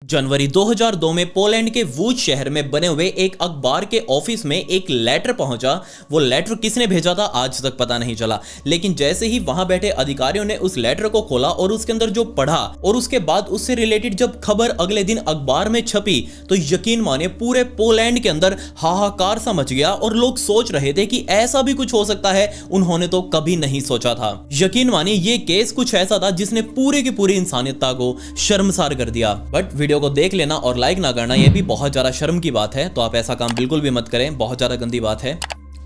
जनवरी 2002 में पोलैंड के वूच शहर में बने हुए एक अखबार के ऑफिस में एक लेटर पहुंचा। वो लेटर किसने भेजा था आज तक पता नहीं चला, लेकिन जैसे ही वहां बैठे अधिकारियों ने उस लेटर को खोला और उसके अंदर जो पढ़ा और उसके बाद उससे रिलेटेड जब खबर अगले दिन अखबार में छपी तो यकीन मानिए पूरे पोलैंड के अंदर हाहाकार सा मच गया और लोग सोच रहे थे कि ऐसा भी कुछ हो सकता है। उन्होंने तो कभी नहीं सोचा था। यकीन मानिए ये केस कुछ ऐसा था जिसने पूरी की पूरी इंसानियत को शर्मसार कर दिया। बट वीडियो को देख लेना और लाइक ना करना ये भी बहुत ज्यादा शर्म की बात है, तो आप ऐसा काम बिल्कुल भी मत करें, बहुत ज्यादा गंदी बात है।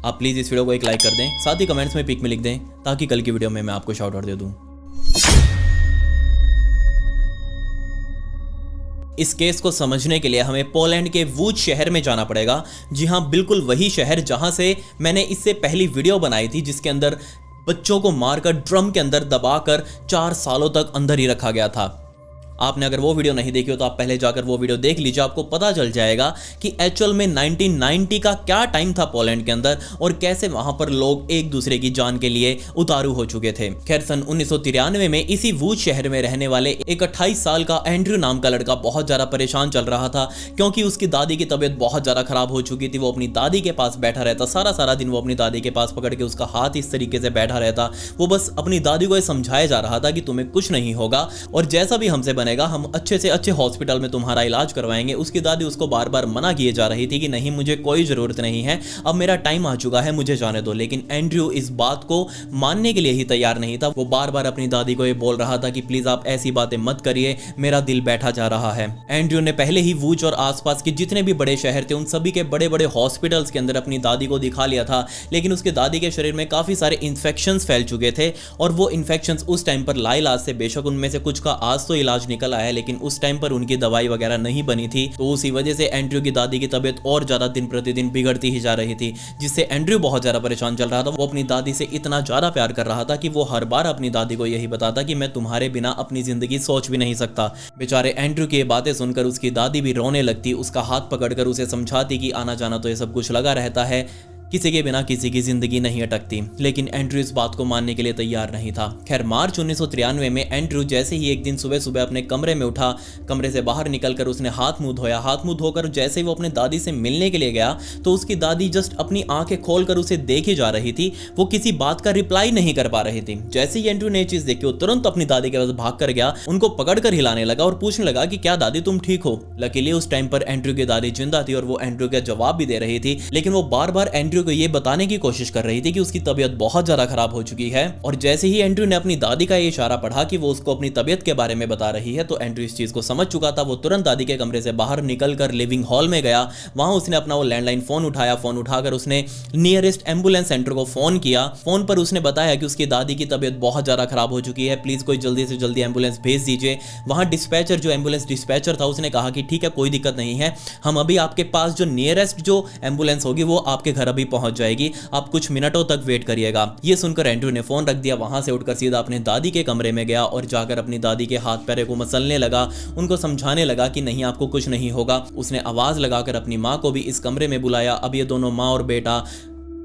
आप प्लीज इस वीडियो को एक लाइक कर दें, साथ ही कमेंट्स में पिक में लिख दें ताकि कल की वीडियो में मैं आपको शाउट आउट दे दूं। इस केस को समझने के लिए हमें पोलैंड के वूच शहर में जाना पड़ेगा। जी हाँ, बिल्कुल वही शहर जहां से मैंने इससे पहली वीडियो बनाई थी जिसके अंदर बच्चों को मारकर ड्रम के अंदर दबाकर 4 सालों तक अंदर ही रखा गया था। आपने अगर वो वीडियो नहीं देखी हो तो आप पहले जाकर वो वीडियो देख लीजिए, आपको पता चल जाएगा कि एक्चुअल में 1990 का क्या टाइम था पोलैंड के अंदर और कैसे वहां पर लोग एक दूसरे की जान के लिए उतारू हो चुके थे। खैर सन 1993 में इसी वूच शहर में रहने वाले एक 28 साल का एंड्रयू नाम का लड़का बहुत ज्यादा परेशान चल रहा था क्योंकि उसकी दादी की तबीयत बहुत ज्यादा खराब हो चुकी थी। वो अपनी दादी के पास बैठा रहता, सारा दिन वो अपनी दादी के पास पकड़ के उसका हाथ इस तरीके से बैठा रहता। वो बस अपनी दादी को समझाया जा रहा था कि तुम्हें कुछ नहीं होगा और जैसा भी हमसे बने हम अच्छे से अच्छे हॉस्पिटल में तुम्हारा इलाज करवाएंगे। उसकी दादी उसको बार बार मना किए जा रही थी कि नहीं, मुझे कोई जरूरत नहीं है, अब मेरा टाइम आ चुका है, मुझे जाने दो। लेकिन एंड्रयू इस बात को मानने के लिए ही तैयार नहीं था। वो बार बार अपनी दादी को ये बोल रहा था कि प्लीज आप ऐसी बातें मत करिए, मेरा दिल बैठा जा रहा है। एंड्रयू ने पहले ही वूच और आसपास के जितने भी बड़े शहर थे उन सभी के बड़े बड़े हॉस्पिटल्स के अंदर अपनी दादी को दिखा लिया था, लेकिन उसके दादी के शरीर में काफी सारे इन्फेक्शंस फैल चुके थे और वो इन्फेक्शंस उस टाइम पर लाइलाज से, बेशक उनमें से कुछ का आज तो इलाज निकल आया लेकिन उस टाइम पर उनकी दवाई वगैरह नहीं बनी थी। तो उसी वजह से एंड्रयू की दादी की तबीयत और ज्यादा दिन प्रतिदिन बिगड़ती ही जा रही थी, जिससे एंड्रयू बहुत ज्यादा परेशान चल रहा था। वो अपनी दादी से इतना ज्यादा प्यार कर रहा था कि वो हर बार अपनी दादी को यही बताता कि मैं तुम्हारे बिना अपनी जिंदगी सोच भी नहीं सकता। बेचारे एंड्रयू की बातें सुनकर उसकी दादी भी रोने लगती, उसका हाथ पकड़कर उसे समझाती कि आना जाना तो ये सब कुछ लगा रहता है, किसी के बिना किसी की जिंदगी नहीं अटकती। लेकिन एंड्रयू इस बात को मानने के लिए तैयार नहीं था। खैर मार्च 1993 में एंड्रयू जैसे ही एक दिन सुबह सुबह अपने कमरे में उठा, कमरे से बाहर निकलकर उसने हाथ मुंह धोया। हाथ मुंह धोकर जैसे ही वो अपने दादी से मिलने के लिए गया तो उसकी दादी जस्ट अपनी आंखें खोलकर उसे देखे जा रही थी, वो किसी बात का रिप्लाई नहीं कर पा रही थी। जैसे ही एंड्रयू ने ये चीज देखी वो तुरंत अपनी दादी के पास भाग कर गया, उनको पकड़कर हिलाने लगा और पूछने लगा कि क्या दादी तुम ठीक हो। लकीली उस टाइम पर एंड्रयू की दादी जिंदा थी और वो एंड्रयू का जवाब भी दे रही थी, लेकिन वो बार बार एंड्रयू को ये बताने की कोशिश कर रही थी कि उसकी तबीयत बहुत ज्यादा खराब हो चुकी है। और जैसे ही एंड्रयू ने अपनी दादी का ये इशारा पढ़ा कि वो उसको अपनी तबीयत के बारे में बता रही है तो एंड्रयू इस चीज को समझ चुका था। वो तुरंत दादी के कमरे से बाहर निकलकर लिविंग हॉल में गया। वहां उसने अपना वो लैंडलाइन फोन उठाया, फोन उठाकर उसने नियरेस्ट एम्बुलेंस सेंटर को फोन किया। फोन पर उसने बताया कि उसकी दादी की तबीयत बहुत ज्यादा खराब हो चुकी है, प्लीज कोई जल्दी से जल्दी एम्बुलेंस भेज दीजिए। वहां डिस्पैचर, जो एम्बुलेंस डिस्पैचर था, उसने कहा कि ठीक है कोई दिक्कत नहीं है, हम अभी आपके पास जो नियरेस्ट जो एम्बुलेंस होगी वो आपके घर अभी पहुंच जाएगी, आप कुछ मिनटों तक वेट करिएगा। ये सुनकर एंड्रयू ने फोन रख दिया, वहां से उठकर सीधा अपने दादी के कमरे में गया और जाकर अपनी दादी के हाथ पैरों को मसलने लगा, उनको समझाने लगा कि नहीं आपको कुछ नहीं होगा। उसने आवाज लगाकर अपनी मां को भी इस कमरे में बुलाया। अब ये दोनों मां और बेटा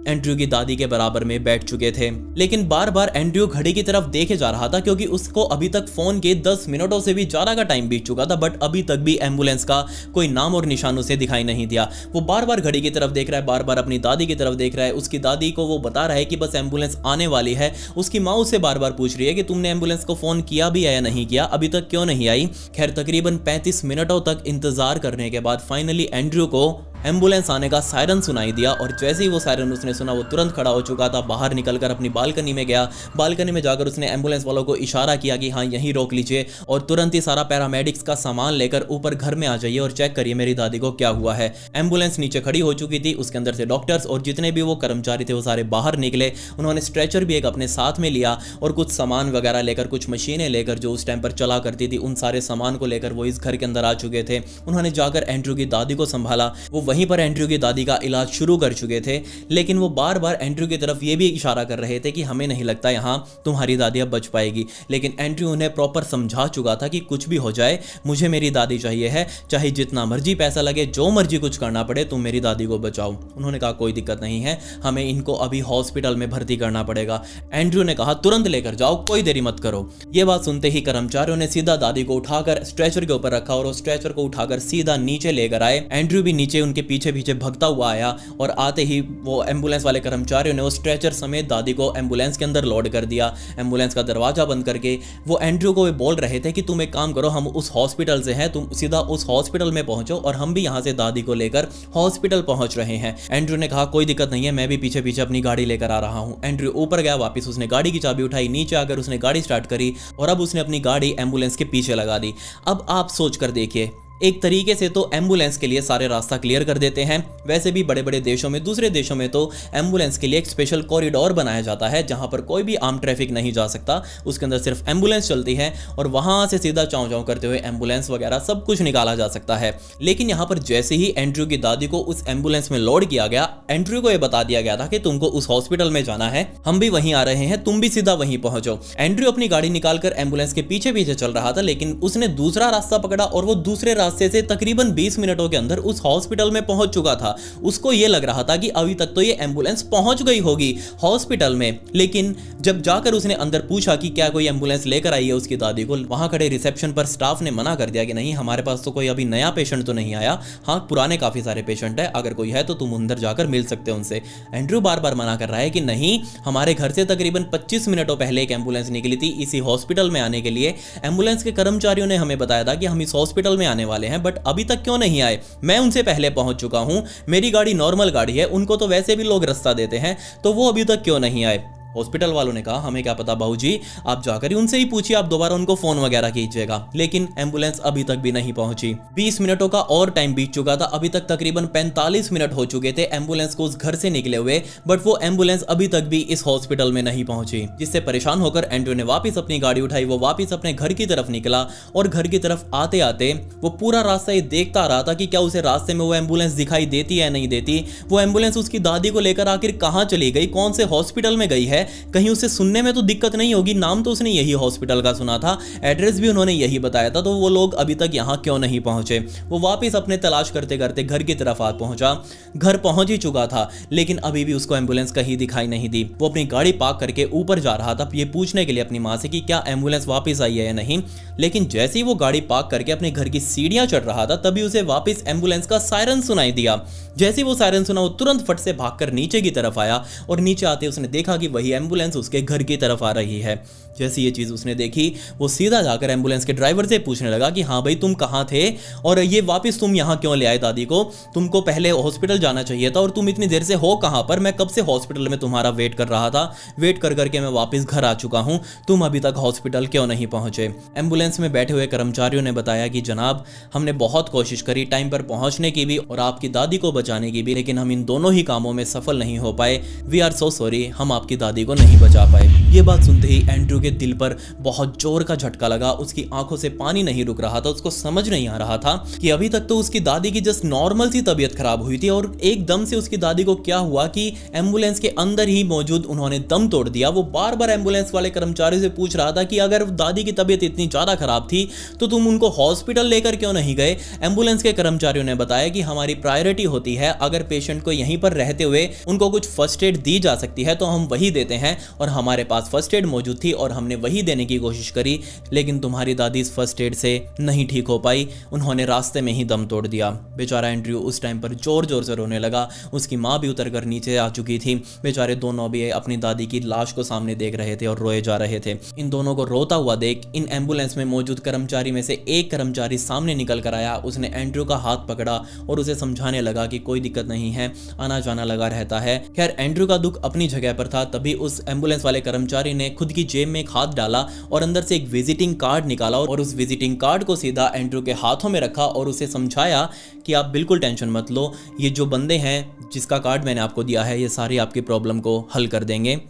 एंड्रयू की दादी के बराबर में बैठ चुके थे, लेकिन बार बार एंड्रयू घड़ी की तरफ देखे जा रहा था क्योंकि उसको अभी तक फोन के 10 मिनटों से भी ज्यादा का टाइम बीत चुका था, बट अभी तक भी एम्बुलेंस का कोई नाम और निशान उसे दिखाई नहीं दिया। वो बार बार घड़ी की तरफ देख रहा है, बार बार अपनी दादी की तरफ देख रहा है। उसकी दादी को वो बता रहा है कि बस एम्बुलेंस आने वाली है। उसकी माँ उससे बार बार पूछ रही है कि तुमने एम्बुलेंस को फोन किया भी है या नहीं किया, अभी तक क्यों नहीं आई। खैर तकरीबन 35 मिनटों तक इंतजार करने के बाद फाइनली एंड्रयू को एम्बुलेंस आने का सायरन सुनाई दिया और जैसे ही वो सायरन उसने सुना वो तुरंत खड़ा हो चुका था। बाहर निकलकर अपनी बालकनी में गया, बालकनी में जाकर उसने एम्बुलेंस वालों को इशारा किया कि हाँ यहीं रोक लीजिए और तुरंत ही सारा पैरामेडिक्स का सामान लेकर ऊपर घर में आ जाइए और चेक करिए मेरी दादी को क्या हुआ है। एम्बुलेंस नीचे खड़ी हो चुकी थी, उसके अंदर से डॉक्टर्स और जितने भी वो कर्मचारी थे वो सारे बाहर निकले। उन्होंने स्ट्रेचर भी एक अपने साथ में लिया और कुछ सामान वगैरह लेकर, कुछ मशीनें लेकर जो उस टाइम पर चला करती थी, उन सारे सामान को लेकर वो इस घर के अंदर आ चुके थे। उन्होंने जाकर एंड्रयू की दादी को संभाला। वो वहीं पर एंड्रयू की दादी का इलाज शुरू कर चुके थे, लेकिन वो बार बार एंड्रयू की तरफ ये भी इशारा कर रहे थे कि हमें नहीं लगता यहाँ तुम्हारी दादी अब बच पाएगी। लेकिन एंड्रयू उन्हें प्रॉपर समझा चुका था कि कुछ भी हो जाए मुझे मेरी दादी चाहिए है, चाहे जितना मर्जी पैसा लगे, जो मर्जी कुछ करना पड़े, तुम मेरी दादी को बचाओ। उन्होंने कहा कोई दिक्कत नहीं है, हमें इनको अभी हॉस्पिटल में भर्ती करना पड़ेगा। एंड्रयू ने कहा तुरंत लेकर जाओ, कोई देरी मत करो। ये बात सुनते ही कर्मचारियों ने सीधा दादी को उठाकर स्ट्रेचर के ऊपर रखा और उस स्ट्रेचर को उठाकर सीधा नीचे लेकर आए। एंड्रयू भी नीचे उनके पीछे पीछे भगता हुआ आया और आते ही वो एम्बुलेंस वाले कर्मचारियों ने वो स्ट्रेचर समेत दादी को एम्बुलेंस के अंदर लोड कर दिया। एम्बुलेंस का दरवाजा बंद करके वो एंड्रयू को बोल रहे थे कि तुम एक काम करो, हम उस हॉस्पिटल से हैं, तुम सीधा उस हॉस्पिटल में पहुंचो और हम भी यहाँ से दादी को लेकर हॉस्पिटल पहुंच रहे हैं। एंड्रयू ने कहा कोई दिक्कत नहीं है, मैं भी पीछे पीछे अपनी गाड़ी लेकर आ रहा हूँ। एंड्रयू ऊपर गया, वापस उसने गाड़ी की चाबी उठाई, नीचे आकर उसने गाड़ी स्टार्ट करी और अब उसने अपनी गाड़ी एम्बुलेंस के पीछे लगा दी। अब आप सोच कर देखिए, एक तरीके से तो एम्बुलेंस के लिए सारे रास्ता क्लियर कर देते हैं। वैसे भी बड़े बड़े देशों में, दूसरे देशों में तो एम्बुलेंस के लिए एक स्पेशल कॉरिडोर बनाया जाता है जहां पर कोई भी आम ट्रैफिक नहीं जा सकता, उसके अंदर सिर्फ एम्बुलेंस चलती है और वहां से सीधा चाँव चाँव करते हुए एम्बुलेंस वगैरह सब कुछ निकाला जा सकता है। लेकिन यहाँ पर जैसे ही एंड्रयू की दादी को उस एम्बुलेंस में लोड किया गया, एंड्रयू को यह बता दिया गया था कि तुमको उस हॉस्पिटल में जाना है, हम भी वहीं आ रहे हैं, तुम भी सीधा वहीं पहुंचो। एंड्रयू अपनी गाड़ी निकालकर एम्बुलेंस के पीछे पीछे चल रहा था, लेकिन उसने दूसरा रास्ता पकड़ा और वो दूसरे रास्ते से तकरीबन 20 मिनटों के अंदर उस हॉस्पिटल में पहुंच चुका था। उसको यह लग रहा था कि अभी तक तो ये एम्बुलेंस पहुंच गई होगी हॉस्पिटल में, लेकिन जब जाकर उसने अंदर पूछा कि क्या कोई एम्बुलेंस लेकर आई है उसकी दादी को, वहां खड़े रिसेप्शन पर स्टाफ ने मना कर दिया कि नहीं, हमारे पास तो कोई अभी नया पेशेंट तो नहीं आया, हाँ पुराने काफी सारे पेशेंट है, अगर कोई है तो तुम अंदर जाकर मिल सकते हो उनसे। एंड्रयू बार बार मना कर रहा है कि नहीं, हमारे घर से तकरीबन 25 मिनटों पहले एक एम्बुलेंस निकली थी इसी हॉस्पिटल में आने के लिए। एम्बुलेंस के कर्मचारियों ने हमें बताया था कि हम इस हॉस्पिटल में आने वाले हैं, बट अभी तक क्यों नहीं आए, मैं उनसे पहले पहुंच चुका हूं, मेरी गाड़ी नॉर्मल गाड़ी है, उनको तो वैसे भी लोग रास्ता देते हैं, तो वो अभी तक क्यों नहीं आए। हॉस्पिटल वालों ने कहा हमें क्या पता बाबूजी, आप जाकर ही उनसे ही पूछिए, आप दोबारा उनको फोन वगैरह कीजिएगा। लेकिन एम्बुलेंस अभी तक भी नहीं पहुंची। 20 मिनटों का और टाइम बीत चुका था, अभी तक तकरीबन 45 मिनट हो चुके थे एम्बुलेंस को उस घर से निकले हुए, बट वो एम्बुलेंस अभी तक भी इस हॉस्पिटल में नहीं पहुंची। जिससे परेशान होकर एंड्रयू ने वापस अपनी गाड़ी उठाई, वो वापस अपने घर की तरफ निकला और घर की तरफ आते आते वो पूरा रास्ता ये देखता रहा था कि क्या उसे रास्ते में वो एम्बुलेंस दिखाई देती है नहीं देती, वो एम्बुलेंस उसकी दादी को लेकर आखिर कहां चली गई, कौन से हॉस्पिटल में गई है, कहीं उसे सुनने में तो दिक्कत नहीं होगी, नाम तो उसने यही हॉस्पिटल का सुना था, एड्रेस भी उन्होंने यही बताया था, तो वो लोग अभी तक यहाँ क्यों नहीं पहुंचे। वो वापस अपने तलाश करते करते घर की तरफ आ पहुंचा, घर पहुंच ही चुका था, लेकिन अभी भी उसको एम्बुलेंस कहीं दिखाई नहीं दी। वो अपनी गाड़ी पार्क करके ऊपर जा रहा था ये पूछने के लिए अपनी माँ से कि क्या एम्बुलेंस वापस आई है या नहीं, लेकिन जैसे ही वो गाड़ी पार्क करके अपने घर की सीढ़ियां चढ़ रहा था तभी उसे वापस एम्बुलेंस का सायरन सुनाई दिया। जैसे ही वो सायरन सुना, वो तुरंत फट से भागकर नीचे की तरफ आया और नीचे आते उसने देखा कि वही एम्बुलेंस उसके घर की तरफ आ रही है। जैसी ये चीज़ उसने देखी, वो सीधा जाकर एम्बुलेंस के ड्राइवर से पूछने लगा कि हाँ भाई तुम कहाँ थे और ये वापस तुम यहाँ क्यों ले आए दादी को, तुमको पहले हॉस्पिटल जाना चाहिए था और तुम इतनी देर से हो कहाँ पर, मैं कब से हॉस्पिटल में तुम्हारा वेट कर रहा था, वेट कर करके मैं वापस घर आ चुका हूँ, तुम अभी तक हॉस्पिटल क्यों नहीं पहुँचे। एम्बुलेंस में बैठे हुए कर्मचारियों ने बताया कि जनाब हमने बहुत कोशिश करी टाइम पर पहुँचने की भी और आपकी दादी को बचाने की भी, लेकिन हम इन दोनों ही कामों में सफल नहीं हो पाए, वी आर सो सॉरी, हम आपकी दादी को नहीं बचा पाए। ये बात सुनते ही एंड्रयू के दिल पर बहुत जोर का झटका लगा, उसकी आंखों से पानी नहीं रुक रहा था, उसको समझ नहीं आ रहा था कि अभी तक तो उसकी दादी की जस्ट नॉर्मल सी तबीयत खराब हुई थी और एकदम से उसकी दादी को क्या हुआ कि एम्बुलेंस के अंदर ही मौजूद उन्होंने दम तोड़ दिया। वो बार बार एम्बुलेंस वाले कर्मचारी से पूछ रहा था कि अगर दादी की तबीयत इतनी ज्यादा खराब थी तो तुम उनको हॉस्पिटल लेकर क्यों नहीं गए। एम्बुलेंस के कर्मचारियों ने बताया कि हमारी प्रायोरिटी होती है, अगर पेशेंट को यहीं पर रहते हुए उनको कुछ फर्स्ट एड दी जा सकती है तो हम वही देते हैं, और हमारे पास फर्स्ट एड मौजूद थी और हमने वही देने की कोशिश करी, लेकिन तुम्हारी दादी इस फर्स्ट एड से नहीं ठीक हो पाई, उन्होंने रास्ते में ही दम तोड़ दिया। बेचारा एंड्रयू उस टाइम पर जोर जोर से रोने लगा, उसकी माँ भी उतर कर नीचे आ चुकी थी। बेचारे दोनों भी अपनी दादी की लाश को सामने देख रहे थे और रोए जा रहे थे। इन दोनों को रोता हुआ देख इन एम्बुलेंस में मौजूद कर्मचारी में से एक कर्मचारी सामने निकल कर आया, उसने एंड्रयू का हाथ पकड़ा और उसे समझाने लगा कि कोई दिक्कत नहीं है, आना जाना लगा रहता है। खैर एंड्रयू का दुख अपनी जगह पर था, तभी उस एम्बुलेंस वाले कर्मचारी ने खुद की जेब में एक हाथ डाला और अंदर से एक विजिटिंग कार्ड निकाला और उस विजिटिंग कार्ड को सीधा एंड्रयू के हाथों में रखा और उसे समझाया कि आप बिल्कुल टेंशन मत लो, ये जो बंदे हैं जिसका कार्ड मैंने आपको दिया है ये सारी आपकी प्रॉब्लम को हल कर देंगे।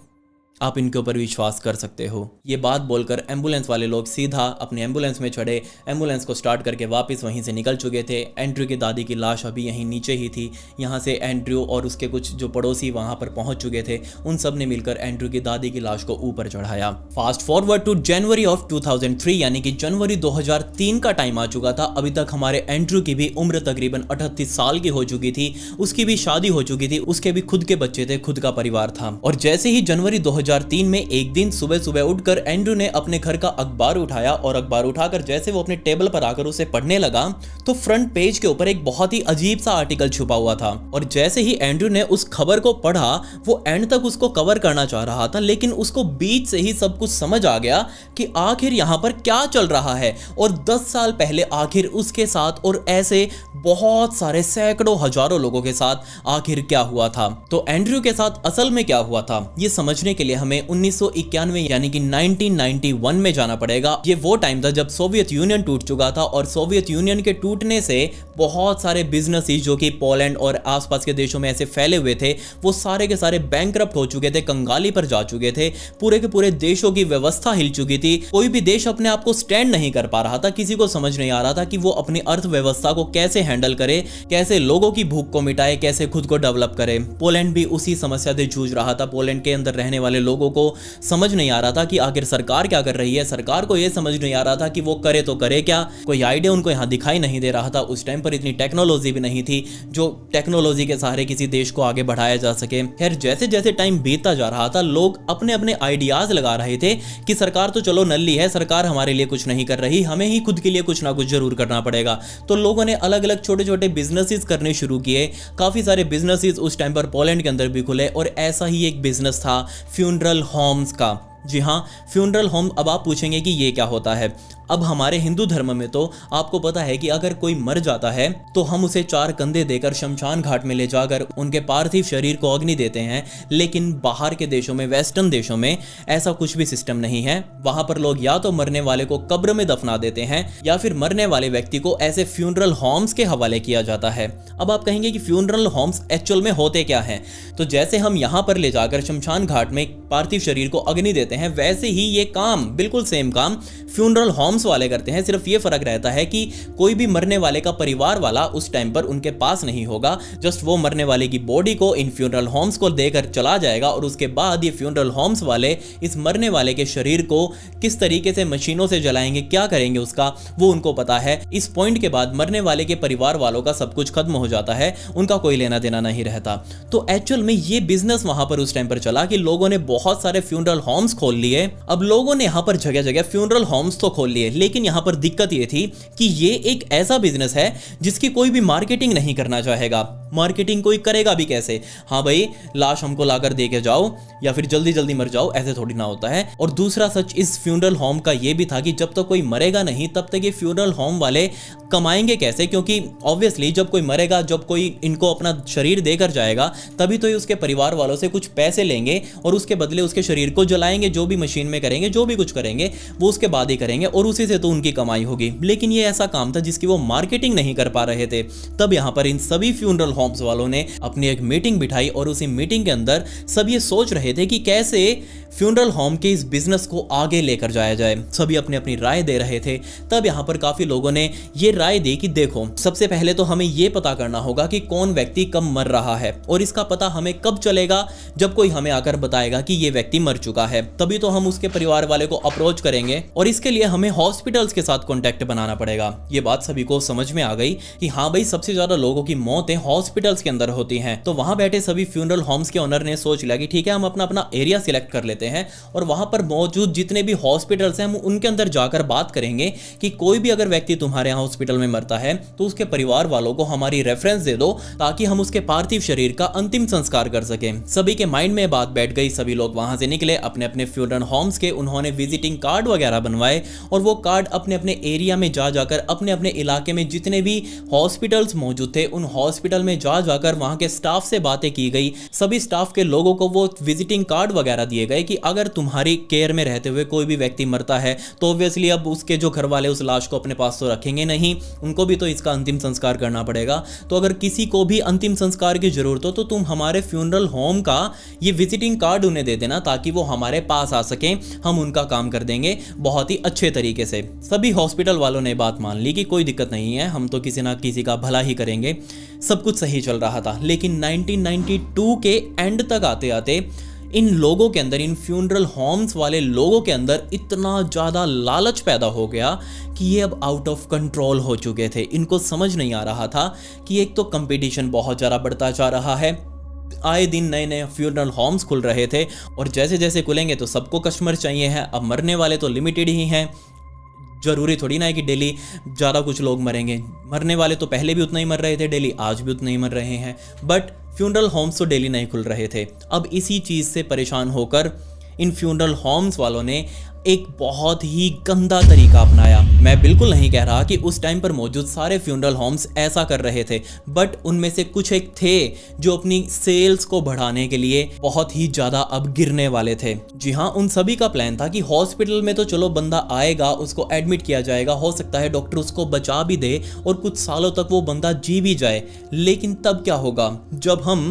आप इनके ऊपर विश्वास कर सकते हो। ये बात बोलकर एम्बुलेंस वाले लोग सीधा अपने एम्बुलेंस में चढ़े, एम्बुलेंस को स्टार्ट करके वापस वहीं से निकल चुके थे। एंड्रयू की दादी की लाश अभी यहीं नीचे ही थी। यहाँ से एंड्रयू और उसके कुछ जो पड़ोसी वहाँ पर पहुँच चुके थे, उन सब ने मिलकर एंड्रयू की दादी की लाश को ऊपर चढ़ाया। Fast forward to January of 2003, यानी कि जनवरी 2003 का टाइम आ चुका था। अभी तक हमारे एंड्रयू की भी उम्र तकरीबन 38 साल की हो चुकी थी, उसकी भी शादी हो चुकी थी, उसके भी खुद के बच्चे थे, खुद का परिवार था। और जैसे ही जनवरी 2003 में एक दिन सुबह सुबह उठकर एंड्रयू ने अपने घर का अखबार उठाया और अखबार उठाकर जैसे वो अपने टेबल पर आकर उसे पढ़ने लगा तो फ्रंट पेज के ऊपर एक बहुत ही अजीब सा आर्टिकल छुपा हुआ था। और जैसे ही एंड्रयू ने उस खबर को पढ़ा, वो एंड तक उसको कवर करना चाह रहा था, लेकिन उसको बीच से ही सब कुछ समझ आ गया कि आखिर यहां पर क्या चल रहा है और 10 साल पहले आखिर उसके साथ और ऐसे बहुत सारे सैकड़ों हजारों लोगों के साथ आखिर क्या हुआ था। तो एंड्रयू के साथ असल में क्या हुआ था, ये समझने के लिए हमें 1991 यानी कि 1991 में जाना पड़ेगा। ये वो टाइम था जब सोवियत यूनियन टूट चुका था और सोवियत यूनियन के टूटने से बहुत सारे बिजनेसेस जो कि पोलैंड और आसपास के देशों में ऐसे फैले हुए थे, वो सारे के सारे बैंकरप्ट हो चुके थे, कंगाली पर जा चुके थे। पूरे के पूरे देशों की व्यवस्था हिल चुकी थी। कोई भी देश अपने आप को स्टैंड नहीं कर पा रहा था। किसी को समझ नहीं आ रहा था कि वो अपनी अर्थव्यवस्था को कैसे हैंडल करे, कैसे लोगों की भूख को मिटाए, कैसे खुद को डेवलप करे। पोलैंड भी उसी समस्या से जूझ रहा था। पोलैंड के अंदर रहने वाले लोगों को समझ नहीं आ रहा था कि आखिर सरकार क्या कर रही है। सरकार को यह समझ नहीं आ रहा था कि वो करे तो करे क्या, कोई आइडिया उनको यहां दिखाई नहीं दे रहा था। उस टाइम पर इतनी टेक्नोलॉजी भी नहीं थी जो टेक्नोलॉजी के सहारे किसी देश को आगे बढ़ाया जा सके। खैर, जैसे जैसे टाइम बीतता जा रहा था, लोग अपने अपने आइडियाज लगा रहे थे कि सरकार तो चलो नल्ली है, सरकार हमारे लिए कुछ नहीं कर रही, हमें ही खुद के लिए कुछ ना कुछ जरूर करना पड़ेगा। तो लोगों ने अलग अलग छोटे छोटे बिजनेसेस करने शुरू किए। काफी सारे बिजनेसेस उस टाइम पर पोलैंड के अंदर भी खुले और ऐसा ही एक बिजनेस था फ्यूनरल होम्स का। जी हाँ, फ्यूनरल होम। अब आप पूछेंगे कि ये क्या होता है। अब हमारे हिंदू धर्म में तो आपको पता है कि अगर कोई मर जाता है तो हम उसे 4 कंधे देकर शमशान घाट में ले जाकर उनके पार्थिव शरीर को अग्नि देते हैं। लेकिन बाहर के देशों में, वेस्टर्न देशों में ऐसा कुछ भी सिस्टम नहीं है। वहां पर लोग या तो मरने वाले को कब्र में दफना देते हैं या फिर मरने वाले व्यक्ति को ऐसे फ्यूनरल होम्स के हवाले किया जाता है। अब आप कहेंगे कि फ्यूनरल होम्स एक्चुअल में होते क्या हैं। तो जैसे हम यहाँ पर ले जाकर शमशान घाट में पार्थिव शरीर को अग्नि देते हैं, वैसे ही ये काम, बिल्कुल सेम काम फ्यूनरल होम्स वाले करते हैं। सिर्फ ये फर्क रहता है कि कोई भी मरने वाले का परिवार वाला उस टाइम पर उनके पास नहीं होगा। जस्ट वो मरने वाले की बॉडी को इन फ्यूनरल होम्स को देकर चला जाएगा और उसके बाद ये फ्यूनरल होम्स वाले इस मरने वाले के शरीर को किस तरीके से मशीनों से जलाएंगे, क्या करेंगे उसका, वो उनको पता है। इस पॉइंट के बाद मरने वाले के परिवार वालों का सब कुछ खत्म हो जाता है, उनका कोई लेना देना नहीं रहता। तो एक्चुअल में ये बिजनेस वहां पर उस टाइम पर चला कि लोगों ने बहुत सारे फ्यूनरल होम्स खोल लिए। अब लोगों ने यहाँ पर जगह जगह फ्यूनरल होम्स तो खोल लिए, लेकिन यहाँ पर दिक्कत ये थी कि ये एक ऐसा बिजनेस है जिसकी कोई भी मार्केटिंग नहीं करना चाहेगा। मार्केटिंग कोई करेगा भी कैसे? हाँ भाई, लाश हमको लाकर दे के जाओ या फिर जल्दी जल्दी मर जाओ, ऐसे थोड़ी ना होता है। और दूसरा सच इस फ्यूनरल होम का ये भी था कि जब तक कोई मरेगा नहीं तब तक ये फ्यूनरल होम वाले कमाएंगे कैसे? क्योंकि ऑब्वियसली जब कोई मरेगा, जब कोई इनको अपना शरीर देकर जाएगा, तभी तो ये उसके परिवार वालों से कुछ पैसे लेंगे और उसके बदले उसके शरीर को जलाएंगे। जो भी मशीन में करेंगे, जो भी कुछ करेंगे, वो उसके बाद ही करेंगे और उसी से तो उनकी कमाई होगी। लेकिन ये ऐसा काम था जिसकी वो मार्केटिंग नहीं कर पा रहे थे। तब यहाँ पर इन सभी फ्यूनरल होम्स वालों ने अपनी एक मीटिंग बिठाई और उसी मीटिंग के अंदर सब ये सोच रहे थे कि कैसे फ्यूनरल होम के इस बिजनेस को आगे लेकर जाया जाए। सभी अपनी अपनी राय दे रहे थे। तब यहाँ पर काफी लोगों ने ये राय दी कि देखो, सबसे पहले तो हमें ये पता करना होगा कि कौन व्यक्ति कब मर रहा है, और इसका पता हमें कब चलेगा? जब कोई हमें आकर बताएगा कि ये व्यक्ति मर चुका है, तभी तो हम उसके परिवार वाले को अप्रोच करेंगे। और इसके लिए हमें हॉस्पिटल्स के साथ कॉन्टैक्ट बनाना पड़ेगा। ये बात सभी को समझ में आ गई कि हाँ भाई, सबसे ज्यादा लोगों की मौतें हॉस्पिटल्स के अंदर होती हैं। तो वहां बैठे सभी फ्यूनरल होम्स के ओनर ने सोच लिया कि ठीक है, हम अपना अपना एरिया सिलेक्ट कर लेते हैं और वहां पर मौजूद जितने भी हॉस्पिटल्स हैं हम उनके अंदर जाकर बात करेंगे कि कोई भी अगर व्यक्ति तुम्हारे यहाँ हॉस्पिटल में मरता है तो उसके परिवार वालों को हमारी रेफरेंस दे दो, ताकि हम उसके पार्थिव शरीर का अंतिम संस्कार कर सकें। सभी के माइंड में बात बैठ गई। सभी लोग वहां से निकले अपने अपने फ्यूनरल होम्स के। उन्होंने विजिटिंग कार्ड वगैरह बनवाए और वो कार्ड अपने अपने एरिया में जा जाकर, अपने अपने इलाके में जितने भी हॉस्पिटल्स मौजूद थे उन हॉस्पिटल में जा जाकर वहां के स्टाफ से बातें की गई। सभी स्टाफ के लोगों को वो विजिटिंग कार्ड वगैरह दिए गए कि अगर तुम्हारी केयर में रहते हुए कोई भी व्यक्ति मरता है तो ऑब्वियसली अब उसके जो घर वाले उस लाश को अपने पास तो रखेंगे नहीं, उनको भी तो इसका अंतिम संस्कार करना पड़ेगा। तो अगर किसी को भी अंतिम संस्कार की जरूरत हो तो तुम हमारे फ्यूनरल होम का ये विजिटिंग कार्ड उन्हें दे देना, ताकि वो हमारे पास आ सकें, हम उनका काम कर देंगे बहुत ही अच्छे तरीके से। सभी हॉस्पिटल वालों ने बात मान ली कि कोई दिक्कत नहीं है, हम तो किसी ना किसी का भला ही करेंगे। सब कुछ सही चल रहा था, लेकिन 1992 के एंड तक आते आते इन लोगों के अंदर, इन फ्यूनरल होम्स वाले लोगों के अंदर इतना ज़्यादा लालच पैदा हो गया कि ये अब आउट ऑफ कंट्रोल हो चुके थे। इनको समझ नहीं आ रहा था कि एक तो कंपटीशन बहुत ज़्यादा बढ़ता जा रहा है, आए दिन नए नए फ्यूनरल होम्स खुल रहे थे, और जैसे जैसे खुलेंगे तो सबको कस्टमर चाहिए हैं। अब मरने वाले तो लिमिटेड ही हैं, जरूरी थोड़ी ना है कि डेली ज़्यादा कुछ लोग मरेंगे। मरने वाले तो पहले भी उतना ही मर रहे थे डेली, आज भी उतना ही मर रहे हैं, बट फ्यूनरल होम्स तो डेली नहीं खुल रहे थे। अब इसी चीज़ से परेशान होकर इन फ्यूनरल होम्स वालों ने एक बहुत ही गंदा तरीका अपनाया। मैं बिल्कुल नहीं कह रहा कि उस टाइम पर मौजूद सारे फ्यूनरल होम्स ऐसा कर रहे थे, बट उनमें से कुछ एक थे जो अपनी सेल्स को बढ़ाने के लिए बहुत ही ज़्यादा अब गिरने वाले थे। जी हाँ, उन सभी का प्लान था कि हॉस्पिटल में तो चलो बंदा आएगा, उसको एडमिट किया जाएगा, हो सकता है डॉक्टर उसको बचा भी दे और कुछ सालों तक वो बंदा जी भी जाए। लेकिन तब क्या होगा जब हम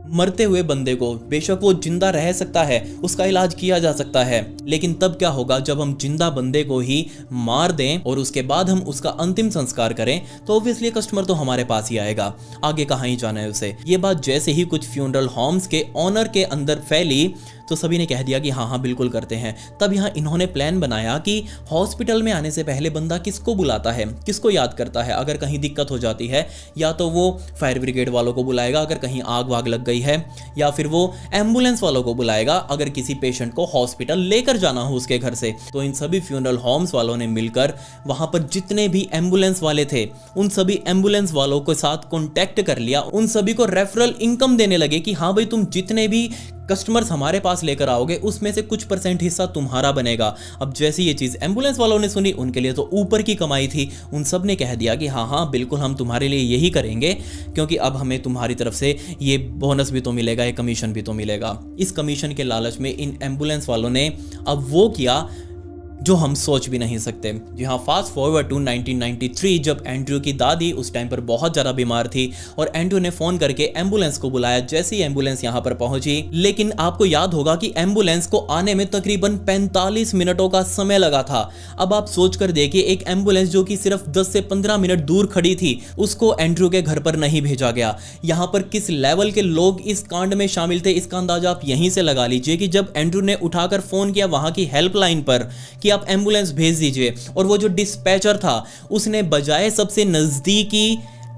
मरते हुए बंदे को, बेशक वो जिंदा रह सकता है, उसका इलाज किया जा सकता है, लेकिन तब क्या होगा जब हम जिंदा बंदे को ही मार दें और उसके बाद हम उसका अंतिम संस्कार करें, तो ऑब्वियसली कस्टमर तो हमारे पास ही आएगा, आगे कहाँ ही जाना है उसे। ये बात जैसे ही कुछ फ्यूनरल होम्स के ऑनर के अंदर फैली तो सभी ने कह दिया कि हाँ हाँ बिल्कुल करते हैं। तब यहाँ इन्होंने प्लान बनाया कि हॉस्पिटल में आने से पहले बंदा किसको बुलाता है, किसको याद करता है। अगर कहीं दिक्कत हो जाती है या तो वो फायर ब्रिगेड वालों को बुलाएगा अगर कहीं आग वाग लग गई है, या फिर वो एम्बुलेंस वालों को बुलाएगा अगर किसी पेशेंट को हॉस्पिटल लेकर जाना हो उसके घर से। तो इन सभी फ्यूनरल होम्स वालों ने मिलकर वहां पर जितने भी एम्बुलेंस वाले थे उन सभी एम्बुलेंस वालों के साथ कॉन्टैक्ट कर लिया, उन सभी को रेफरल इनकम देने लगे कि हाँ भाई तुम जितने भी कस्टमर्स हमारे पास लेकर आओगे उसमें से कुछ % हिस्सा तुम्हारा बनेगा। अब जैसे ये चीज़ एम्बुलेंस वालों ने सुनी, उनके लिए तो ऊपर की कमाई थी, उन सब ने कह दिया कि हाँ हाँ बिल्कुल हम तुम्हारे लिए यही करेंगे, क्योंकि अब हमें तुम्हारी तरफ से ये बोनस भी तो मिलेगा, ये कमीशन भी तो मिलेगा। इस कमीशन के लालच में इन एम्बुलेंस वालों ने अब वो किया जो हम सोच भी नहीं सकते। जी हाँ, फास्ट फॉरवर्ड टू 1993 जब एंड्रयू की दादी उस टाइम पर बहुत ज़्यादा बीमार थी और एंड्रयू ने फ़ोन करके एम्बुलेंस को बुलाया। जैसे ही एम्बुलेंस यहाँ पर पहुंची, लेकिन आपको याद होगा कि एम्बुलेंस को आने में तकरीबन 45 मिनटों का समय लगा था। अब आप सोच कर देखिए, एक एम्बुलेंस जो कि सिर्फ 10 से 15 मिनट दूर खड़ी थी उसको एंड्रयू के घर पर नहीं भेजा गया। यहाँ पर किस लेवल के लोग इस कांड में शामिल थे इसका अंदाजा आप यहीं से लगा लीजिए कि जब एंड्रयू ने उठाकर फ़ोन किया वहाँ की हेल्पलाइन पर कि आप एम्बुलेंस भेज दीजिए, और वो जो डिस्पैचर था उसने बजाय सबसे नज़दीकी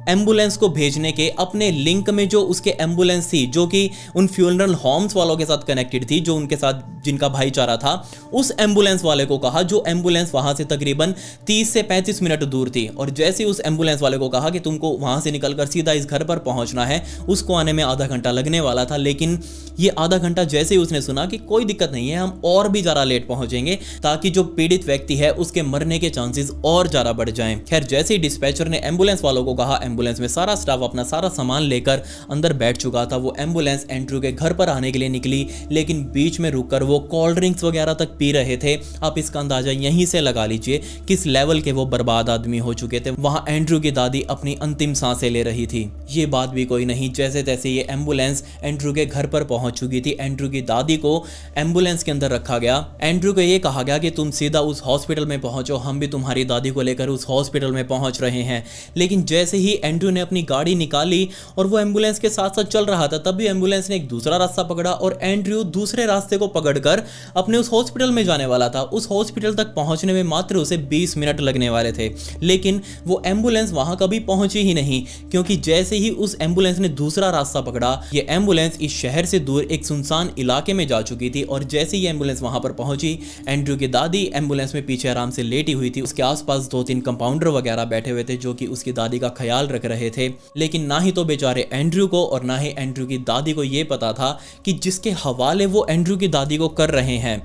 एम्बुलेंस को भेजने के अपने लिंक में जो उसके एम्बुलेंस थी जो कि उन फ्यूनरल होम्स वालों के साथ कनेक्टेड थी, जो उनके साथ जिनका भाईचारा था, उस एम्बुलेंस वाले को कहा, जो एम्बुलेंस वहां से तकरीबन 30 से 35 मिनट दूर थी। और जैसे उस एम्बुलेंस वाले को कहा कि तुमको वहां से निकलकर सीधा इस घर पर पहुंचना है, उसको आने में आधा घंटा लगने वाला था। लेकिन ये आधा घंटा जैसे ही उसने सुना कि कोई दिक्कत नहीं है, हम और भी ज़्यादा लेट पहुंचेंगे ताकि जो पीड़ित व्यक्ति है उसके मरने के चांसेस और ज़्यादा बढ़ जाएं। खैर, जैसे ही डिस्पैचर ने एम्बुलेंस वालों को कहा, एम्बुलेंस में सारा स्टाफ अपना सारा सामान लेकर अंदर बैठ चुका था। वो एम्बुलेंस एंड्रयू के घर पर आने के लिए निकली, लेकिन बीच में रुककर वो कोल्ड ड्रिंक्स वगैरह तक पी रहे थे। आप इसका अंदाजा यहीं से लगा लीजिए किस लेवल के वो बर्बाद आदमी हो चुके थे। वहां एंड्रयू की दादी अपनी अंतिम सांसें ले रही थी। ये बात भी कोई नहीं, जैसे तैसे ये एम्बुलेंस एंड्रयू के घर पर पहुंच चुकी थी। एंड्रयू की दादी को एम्बुलेंस के अंदर रखा गया। एंड्रयू को ये कहा गया कि तुम सीधा उस हॉस्पिटल में पहुंचो, हम भी तुम्हारी दादी को लेकर उस हॉस्पिटल में पहुंच रहे हैं। लेकिन जैसे ही एंड्रयू ने अपनी गाड़ी निकाली और वो एम्बुलेंस के साथ साथ चल रहा था, तब भी एम्बुलेंस ने एक दूसरा रास्ता पकड़ा और एंड्रयू दूसरे रास्ते को पकड़कर अपने उस हॉस्पिटल में जाने वाला था। उस हॉस्पिटल तक पहुंचने में मात्र उसे 20 मिनट लगने वाले थे, लेकिन वो एम्बुलेंस वहां कभी पहुंची ही नहीं, क्योंकि जैसे ही उस एम्बुलेंस ने दूसरा रास्ता पकड़ा, ये एम्बुलेंस इस शहर से दूर एक सुनसान इलाके में जा चुकी थी। और जैसे ही एम्बुलेंस वहां पर पहुंची, एंड्रयू की दादी एम्बुलेंस में पीछे आराम से लेटी हुई थी। उसके आसपास 2-3 कंपाउंडर वगैरह बैठे हुए थे जो कि उसकी दादी का ख्याल रख रहे थे। लेकिन ना ही तो बेचारे एंड्रयू को और ना ही एंड्रयू की दादी को ये पता था कि जिसके हवाले वो एंड्रयू की दादी को कर रहे हैं,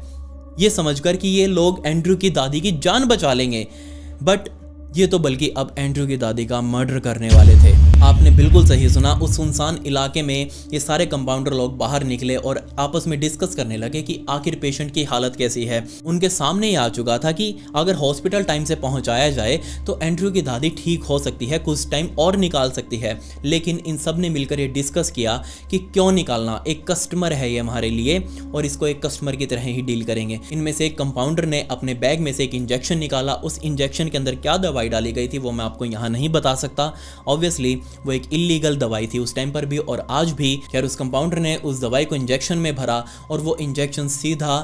ये समझकर कि ये लोग एंड्रयू की दादी की जान बचा लेंगे, बट ये तो बल्कि अब एंड्रयू की दादी का मर्डर करने वाले थे। आपने बिल्कुल सही सुना। उस सुनसान इलाके में ये सारे कंपाउंडर लोग बाहर निकले और आपस में डिस्कस करने लगे कि आखिर पेशेंट की हालत कैसी है। उनके सामने ही आ चुका था कि अगर हॉस्पिटल टाइम से पहुंचाया जाए तो एंड्रयू की दादी ठीक हो सकती है, कुछ टाइम और निकाल सकती है। लेकिन इन सब ने मिलकर ये डिस्कस किया कि क्यों निकालना, एक कस्टमर है ये हमारे लिए और इसको एक कस्टमर की तरह ही डील करेंगे। इनमें से एक कंपाउंडर ने अपने बैग में से एक इंजेक्शन निकाला। उस इंजेक्शन के अंदर क्या दवाई डाली गई थी वो मैं आपको यहाँ नहीं बता सकता। ऑब्वियसली वो एक इलीगल दवाई थी उस टाइम पर भी और आज भी। खैर उस कंपाउंडर ने उस दवाई को इंजेक्शन में भरा और वो इंजेक्शन सीधा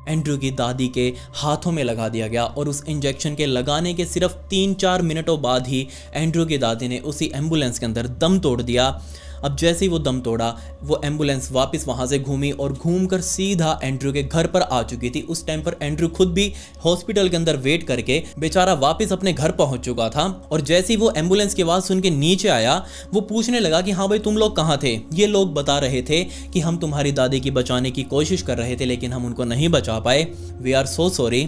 एंड्रयू की दादी के हाथों में लगा दिया गया और उस इंजेक्शन के लगाने के सिर्फ 3-4 मिनटों बाद ही एंड्रयू की दादी ने उसी एम्बुलेंस के अंदर दम तोड़ दिया। अब जैसे ही वो दम तोड़ा वो एम्बुलेंस वापस वहाँ से घूमी और घूमकर सीधा एंड्रयू के घर पर आ चुकी थी। उस टाइम पर एंड्रयू खुद भी हॉस्पिटल के अंदर वेट करके बेचारा वापस अपने घर पहुँच चुका था। और जैसे ही वो एम्बुलेंस की आवाज़ सुन के नीचे आया वो पूछने लगा कि हाँ भाई तुम लोग कहाँ थे। ये लोग बता रहे थे कि हम तुम्हारी दादी की बचाने की कोशिश कर रहे थे लेकिन हम उनको नहीं बचा पाए, वी आर सो सॉरी।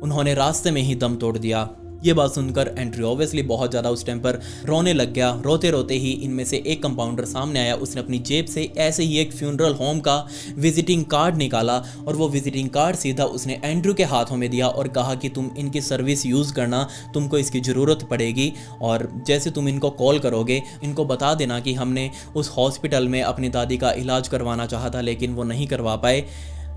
उन्होंने रास्ते में ही दम तोड़ दिया। ये बात सुनकर एंड्रयू ऑब्वियसली बहुत ज़्यादा उस टाइम पर रोने लग गया। रोते रोते ही इनमें से एक कंपाउंडर सामने आया। उसने अपनी जेब से ऐसे ही एक फ्यूनरल होम का विजिटिंग कार्ड निकाला और वो विजिटिंग कार्ड सीधा उसने एंड्रयू के हाथों में दिया और कहा कि तुम इनकी सर्विस यूज़ करना, तुमको इसकी ज़रूरत पड़ेगी और जैसे तुम इनको कॉल करोगे इनको बता देना कि हमने उस हॉस्पिटल में अपनी दादी का इलाज करवाना चाहा था लेकिन वो नहीं करवा पाए।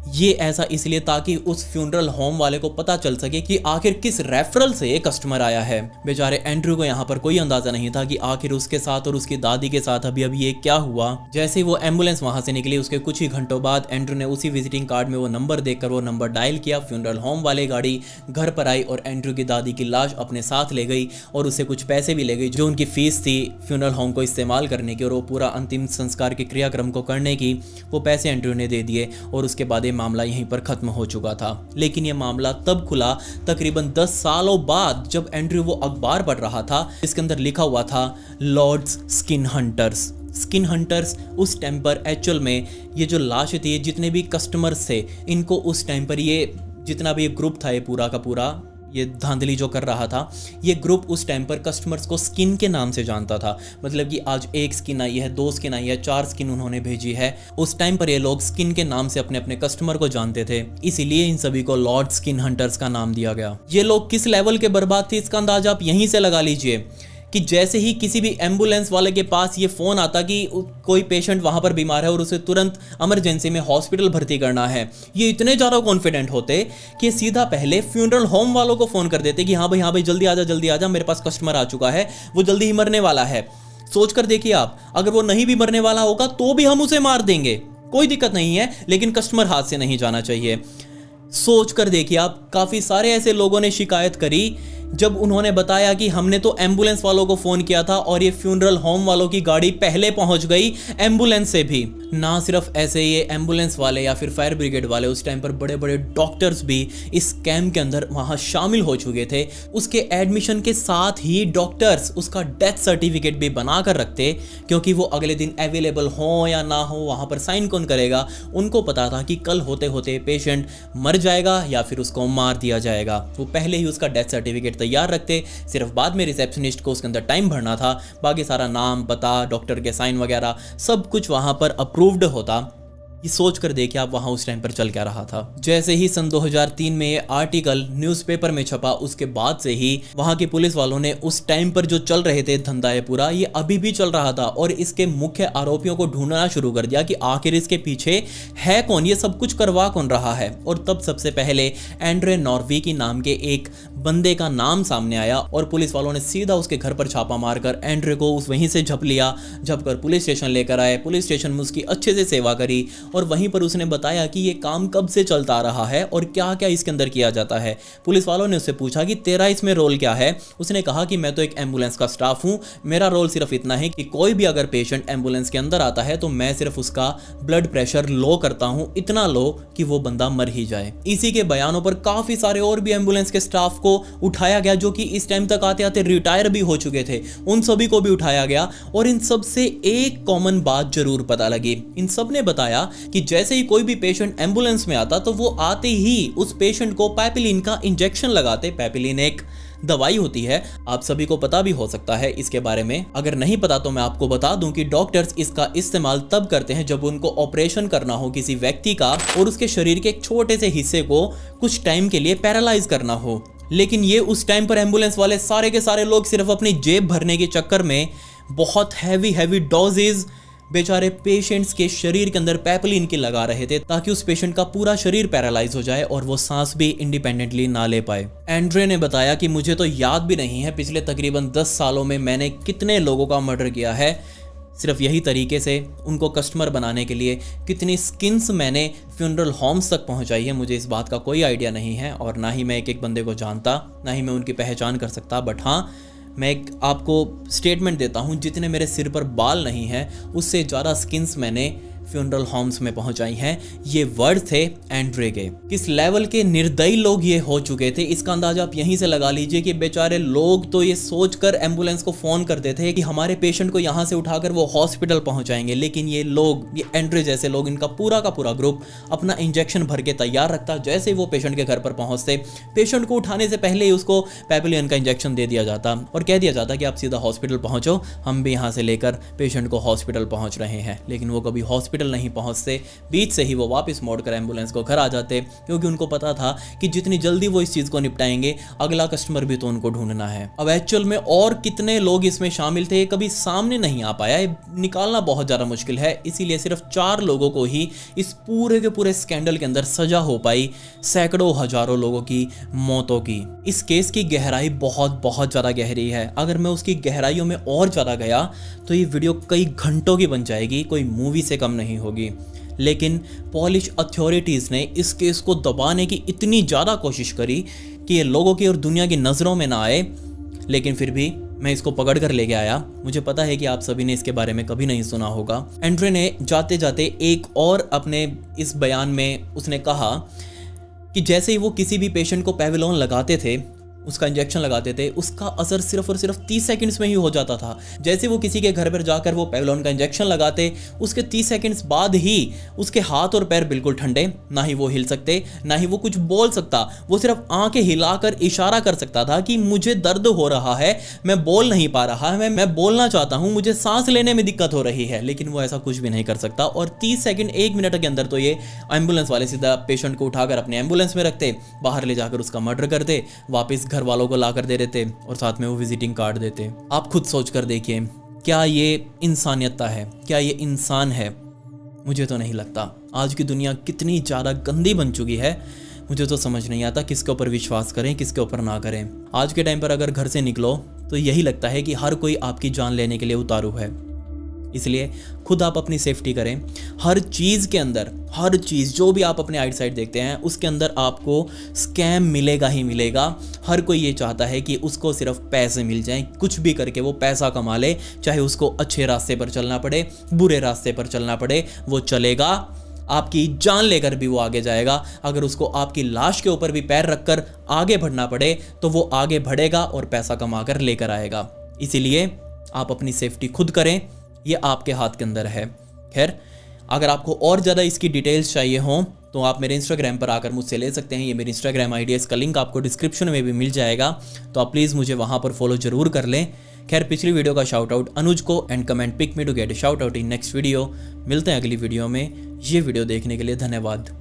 ये ऐसा इसलिए ताकि उस फ्यूनरल होम वाले को पता चल सके कि आखिर किस रेफरल से ये कस्टमर आया है। बेचारे एंड्रयू को यहाँ पर कोई अंदाजा नहीं था कि आखिर उसके साथ और उसकी दादी के साथ अभी ये क्या हुआ। जैसे वो एम्बुलेंस वहां से निकली उसके कुछ ही घंटों बाद एंड्रयू ने उसी विजिटिंग कार्ड में वो नंबर देखकर वो नंबर डायल किया। फ्यूनरल होम वाले गाड़ी घर पर आई और एंड्रयू की दादी की लाश अपने साथ ले गई और उससे कुछ पैसे भी ले गई जो उनकी फीस थी फ्यूनरल होम को इस्तेमाल करने की और वो पूरा अंतिम संस्कार के क्रियाक्रम को करने की। वो पैसे एंड्रयू ने दे दिए और उसके बाद मामला यहीं पर खत्म हो चुका था। लेकिन यह मामला तब खुला तकरीबन 10 सालों बाद जब एंड्रयू वो अखबार पढ़ रहा था। इसके अंदर लिखा हुआ था Lord's skin hunters. Skin hunters उस टाइम पर एक्चुअल में ये जो लाश थी, जितने भी कस्टमर्स थे, इनको उस टाइम पर ये जितना भी ग्रुप था ये पूरा का पूरा ये धांधली जो कर रहा था, ये ग्रुप उस टाइम पर कस्टमर्स को स्किन के नाम से जानता था। मतलब कि आज 1 स्किन आई है, 2 स्किन आई है, 4 स्किन उन्होंने भेजी है। उस टाइम पर ये लोग स्किन के नाम से अपने अपने कस्टमर को जानते थे, इसीलिए इन सभी को लॉर्ड स्किन हंटर्स का नाम दिया गया। ये लोग किस लेवल के बर्बाद थे इसका अंदाजा आप यहीं से लगा लीजिए कि जैसे ही किसी भी एम्बुलेंस वाले के पास ये फ़ोन आता कि कोई पेशेंट वहाँ पर बीमार है और उसे तुरंत इमरजेंसी में हॉस्पिटल भर्ती करना है, ये इतने ज़्यादा कॉन्फिडेंट होते कि सीधा पहले फ्यूनरल होम वालों को फ़ोन कर देते कि हाँ भाई जल्दी आ जा, मेरे पास कस्टमर आ चुका है, वो जल्दी ही मरने वाला है। सोच कर देखिए आप, अगर वो नहीं भी मरने वाला होगा तो भी हम उसे मार देंगे, कोई दिक्कत नहीं है, लेकिन कस्टमर हाथ से नहीं जाना चाहिए। सोच कर देखिए आप, काफ़ी सारे ऐसे लोगों ने शिकायत करी जब उन्होंने बताया कि हमने तो एम्बुलेंस वालों को फ़ोन किया था और ये फ्यूनरल होम वालों की गाड़ी पहले पहुंच गई एम्बुलेंस से भी। ना सिर्फ ऐसे ये एम्बुलेंस वाले या फिर फायर ब्रिगेड वाले, उस टाइम पर बड़े बड़े डॉक्टर्स भी इस कैंप के अंदर वहाँ शामिल हो चुके थे। उसके एडमिशन के साथ ही डॉक्टर्स उसका डेथ सर्टिफिकेट भी बना कर रखते, क्योंकि वो अगले दिन अवेलेबल हो या ना हो वहाँ पर साइन कौन करेगा। उनको पता था कि कल होते होते पेशेंट मर जाएगा या फिर उसको मार दिया जाएगा। वो पहले ही उसका डेथ सर्टिफिकेट तैयार रखते, सिर्फ बाद में रिसेप्शनिस्ट को उसके अंदर टाइम भरना था। बाकी सारा नाम पता, डॉक्टर के साइन वगैरह सब कुछ वहाँ पर अप्रूव्ड होता। ये सोच कर देखिए आप वहाँ उस टाइम पर चल क्या रहा था। जैसे ही सन 2003 में ये आर्टिकल न्यूज़पेपर में छपा, उसके बाद से ही वहाँ की पुलिस वालों ने उस टाइम पर जो चल रहे थे धंधा ये पूरा, ये अभी भी चल रहा था और इसके मुख्य आरोपियों को ढूंढना शुरू कर दिया कि आखिर इसके पीछे है कौन, ये सब कुछ करवा कौन रहा है। और तब सबसे पहले एंड्रे नॉर्वी नाम के एक बंदे का नाम सामने आया और पुलिस वालों ने सीधा उसके घर पर छापा मारकर एंड्रे को उस वहीं से झप लिया। झप कर पुलिस स्टेशन लेकर आए, पुलिस स्टेशन में उसकी अच्छे से सेवा करी और वहीं पर उसने बताया कि ये काम कब से चलता रहा है और क्या क्या इसके अंदर किया जाता है। पुलिस वालों ने उससे पूछा कि तेरा इसमें रोल क्या है। उसने कहा कि मैं तो एक एम्बुलेंस का स्टाफ हूँ, मेरा रोल सिर्फ इतना है कि कोई भी अगर पेशेंट एम्बुलेंस के अंदर आता है तो मैं सिर्फ उसका ब्लड प्रेशर लो करता हूँ, इतना लो कि वो बंदा मर ही जाए। इसी के बयानों पर काफ़ी सारे और भी एम्बुलेंस के स्टाफ को उठाया गया जो कि इस टाइम तक आते आते रिटायर भी हो चुके थे, उन सभी को भी उठाया गया। और इन सब से एक कॉमन बात जरूर पता लगी, इन सब ने बताया कि जैसे ही कोई भी पेशेंट एम्बुलेंस में आता तो वो आते ही उस पेशेंट को पैपिलिन का इंजेक्शन लगाते। पैपिलिन एक दवाई होती है, आप सभी को पता भी हो सकता है इसके बारे में। अगर नहीं पता तो मैं आपको बता दूं कि डॉक्टर्स इसका इस्तेमाल तब करते हैं जब उनको ऑपरेशन करना हो किसी व्यक्ति का और उसके शरीर के एक छोटे से हिस्से को कुछ टाइम के लिए पैरालाइज करना हो। लेकिन ये उस टाइम पर एम्बुलेंस वाले सारे के सारे लोग सिर्फ अपनी जेब भरने के चक्कर में बहुत हैवी डोजेज बेचारे पेशेंट्स के शरीर के अंदर पेपलिन की लगा रहे थे ताकि उस पेशेंट का पूरा शरीर पैरालाइज हो जाए और वो सांस भी इंडिपेंडेंटली ना ले पाए। एंड्रे ने बताया कि मुझे तो याद भी नहीं है पिछले तकरीबन 10 सालों में मैंने कितने लोगों का मर्डर किया है, सिर्फ यही तरीके से उनको कस्टमर बनाने के लिए कितनी स्किन्स मैंने फ्यूनरल होम्स तक पहुंचाई है, मुझे इस बात का कोई आइडिया नहीं है और ना ही मैं एक एक बंदे को जानता, ना ही मैं उनकी पहचान कर सकता। बट हाँ, मैं एक आपको स्टेटमेंट देता हूँ, जितने मेरे सिर पर बाल नहीं हैं उससे ज़्यादा स्किन्स मैंने फ्यूनरल होम्स में पहुंचाई हैं। ये वर्ड थे एंड्रे के। किस लेवल के निर्दयी लोग ये हो चुके थे इसका अंदाजा आप यहीं से लगा लीजिए कि बेचारे लोग तो ये सोचकर एम्बुलेंस को फ़ोन करते थे कि हमारे पेशेंट को यहाँ से उठाकर वो हॉस्पिटल पहुँचाएंगे, लेकिन ये लोग, ये एंड्रे जैसे लोग, इनका पूरा का पूरा ग्रुप अपना इंजेक्शन भर के तैयार रखता। जैसे ही वो पेशेंट के घर पर पहुँचते, पेशेंट को उठाने से पहले ही उसको पेपलिन का इंजेक्शन दे दिया जाता और कह दिया जाता कि आप सीधा हॉस्पिटल पहुँचो, हम भी यहाँ से लेकर पेशेंट को हॉस्पिटल पहुँच रहे हैं। लेकिन वो कभी हॉस्पिटल नहीं पहुंचते, बीच से ही वो वापस मोड़कर एम्बुलेंस को घर आ जाते, क्योंकि उनको पता था कि जितनी जल्दी वो इस चीज को निपटाएंगे अगला कस्टमर भी तो उनको ढूंढना है। अब एक्चुअल में और कितने लोग इसमें शामिल थे कभी सामने नहीं आ पाया, निकालना बहुत ज्यादा मुश्किल है, इसीलिए सिर्फ 4 लोगों को ही इस पूरे के पूरे स्कैंडल के अंदर सजा हो पाई सैकड़ों हजारों लोगों की मौतों की। इस केस की गहराई बहुत ज्यादा गहरी है। अगर मैं उसकी गहराइयों में और ज्यादा गया तो ये वीडियो कई घंटों की बन जाएगी, कोई मूवी से कम नहीं होगी। लेकिन पॉलिश अथॉरिटीज़ ने इस केस को दबाने की इतनी ज़्यादा कोशिश करी कि ये लोगों की और दुनिया की नज़रों में ना आए, लेकिन फिर भी मैं इसको पकड़ कर लेके आया। मुझे पता है कि आप सभी ने इसके बारे में कभी नहीं सुना होगा। एंड्रे ने जाते जाते एक और अपने इस बयान में उसने कहा कि जैसे ही वो किसी भी पेशेंट को पेविलोन लगाते थे, उसका इंजेक्शन लगाते थे, उसका असर सिर्फ और सिर्फ 30 सेकंड्स में ही हो जाता था। जैसे वो किसी के घर पर जाकर वो पेविलोन का इंजेक्शन लगाते, उसके 30 सेकंड्स बाद ही उसके हाथ और पैर बिल्कुल ठंडे, ना ही वो हिल सकते, ना ही वो कुछ बोल सकता। वो सिर्फ आंखें हिलाकर इशारा कर सकता था कि मुझे दर्द हो रहा है, मैं बोल नहीं पा रहा है, मैं बोलना चाहता हूँ, मुझे सांस लेने में दिक्कत हो रही है, लेकिन वो ऐसा कुछ भी नहीं कर सकता। और 30 सेकंड 1 मिनट के अंदर तो ये एम्बुलेंस वाले सीधा पेशेंट को उठाकर अपने एम्बुलेंस में रखते, बाहर ले जाकर उसका मर्डर करते, वापस घर वालों को लाकर दे देते और साथ में वो विजिटिंग कार्ड देते। आप खुद सोच कर देखिए, क्या ये इंसानियतता है? क्या ये इंसान है? मुझे तो नहीं लगता। आज की दुनिया कितनी ज़्यादा गंदी बन चुकी है, मुझे तो समझ नहीं आता किसके ऊपर विश्वास करें, किसके ऊपर ना करें। आज के टाइम पर अगर घर से निकलो तो यही लगता है कि हर कोई आपकी जान लेने के लिए उतारू है। इसलिए खुद आप अपनी सेफ्टी करें। हर चीज़ के अंदर, हर चीज़ जो भी आप अपने आउटसाइड देखते हैं उसके अंदर आपको स्कैम मिलेगा ही मिलेगा। हर कोई ये चाहता है कि उसको सिर्फ पैसे मिल जाएं, कुछ भी करके वो पैसा कमा ले, चाहे उसको अच्छे रास्ते पर चलना पड़े, बुरे रास्ते पर चलना पड़े, वो चलेगा। आपकी जान लेकर भी वो आगे जाएगा। अगर उसको आपकी लाश के ऊपर भी पैर रखकर आगे बढ़ना पड़े तो वो आगे बढ़ेगा और पैसा कमा कर लेकर आएगा। इसीलिए आप अपनी सेफ्टी खुद करें, ये आपके हाथ के अंदर है। खैर, अगर आपको और ज़्यादा इसकी डिटेल्स चाहिए हों तो आप मेरे इंस्टाग्राम पर आकर मुझसे ले सकते हैं। ये मेरी इंस्टाग्राम आईडी है, इसका लिंक आपको डिस्क्रिप्शन में भी मिल जाएगा, तो आप प्लीज़ मुझे वहाँ पर फॉलो ज़रूर कर लें। खैर, पिछली वीडियो का शाउट आउट अनुज को and comment pick me to get a shout out in next video. मिलते हैं अगली वीडियो में। ये वीडियो देखने के लिए धन्यवाद।